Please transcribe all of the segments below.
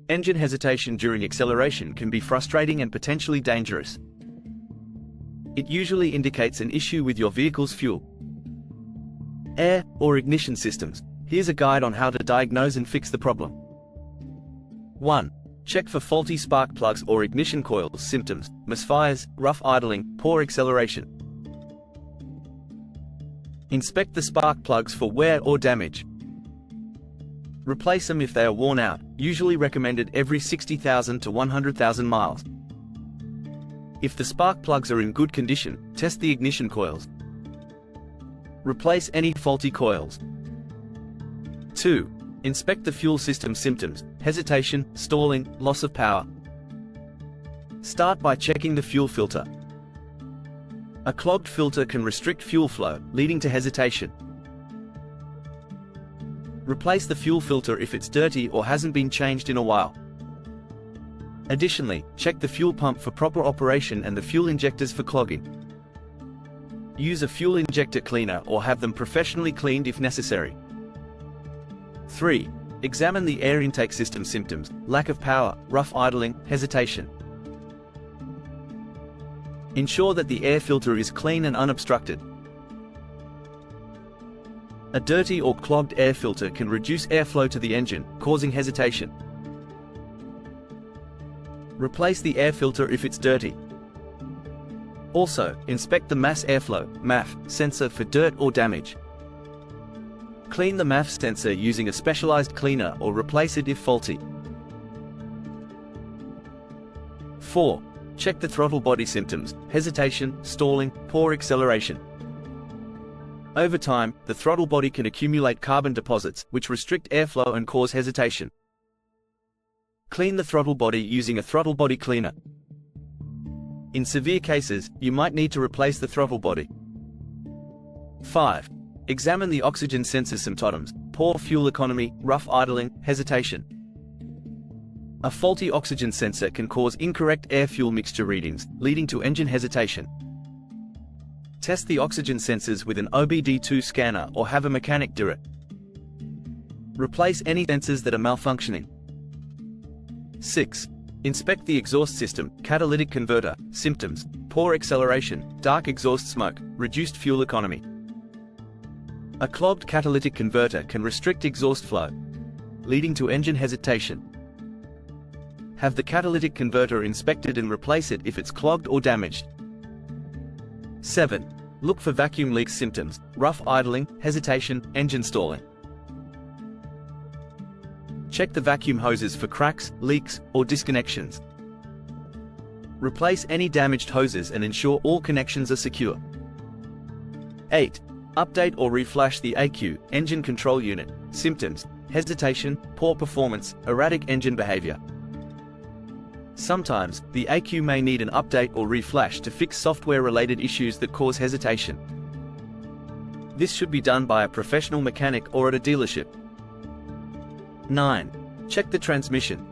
Engine hesitation during acceleration can be frustrating and potentially dangerous. It usually indicates an issue with your vehicle's fuel, air, or ignition systems. Here's a guide on how to diagnose and fix the problem. 1. Check for faulty spark plugs or ignition coils. Symptoms: misfires, rough idling, poor acceleration. Inspect the spark plugs for wear or damage. Replace them if they are worn out, usually recommended every 60,000 to 100,000 miles. If the spark plugs are in good condition, test the ignition coils. Replace any faulty coils. 2. Inspect the fuel system. Symptoms: hesitation, stalling, loss of power. Start by checking the fuel filter. A clogged filter can restrict fuel flow, leading to hesitation. Replace the fuel filter if it's dirty or hasn't been changed in a while. Additionally, check the fuel pump for proper operation and the fuel injectors for clogging. Use a fuel injector cleaner or have them professionally cleaned if necessary. 3. Examine the air intake system. Symptoms: lack of power, rough idling, hesitation. Ensure that the air filter is clean and unobstructed. A dirty or clogged air filter can reduce airflow to the engine, causing hesitation. Replace the air filter if it's dirty. Also, inspect the mass airflow (MAF) sensor for dirt or damage. Clean the MAF sensor using a specialized cleaner or replace it if faulty. 4. Check the throttle body. Symptoms: hesitation, stalling, poor acceleration. Over time, the throttle body can accumulate carbon deposits, which restrict airflow and cause hesitation. Clean the throttle body using a throttle body cleaner. In severe cases, you might need to replace the throttle body. 5. Examine the oxygen sensor. Symptoms: poor fuel economy, rough idling, hesitation. A faulty oxygen sensor can cause incorrect air-fuel mixture readings, leading to engine hesitation. Test the oxygen sensors with an OBD2 scanner or have a mechanic do it. Replace any sensors that are malfunctioning. 6. Inspect the exhaust system, catalytic converter. Symptoms: poor acceleration, dark exhaust smoke, reduced fuel economy. A clogged catalytic converter can restrict exhaust flow, leading to engine hesitation. Have the catalytic converter inspected and replace it if it's clogged or damaged. 7. Look for vacuum leaks. Symptoms: rough idling, hesitation, engine stalling. Check the vacuum hoses for cracks, leaks, or disconnections. Replace any damaged hoses and ensure all connections are secure. 8. Update or reflash the ECU, engine control unit. Symptoms: hesitation, poor performance, erratic engine behavior. Sometimes, the ECU may need an update or reflash to fix software-related issues that cause hesitation. This should be done by a professional mechanic or at a dealership. 9. Check the transmission.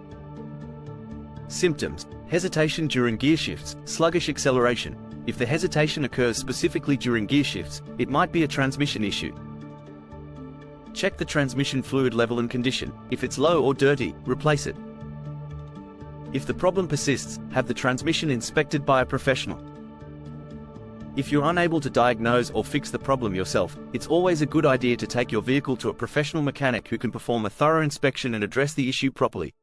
Symptoms: hesitation during gear shifts, sluggish acceleration. If the hesitation occurs specifically during gear shifts, it might be a transmission issue. Check the transmission fluid level and condition. If it's low or dirty, replace it. If the problem persists, have the transmission inspected by a professional. If you're unable to diagnose or fix the problem yourself, it's always a good idea to take your vehicle to a professional mechanic who can perform a thorough inspection and address the issue properly.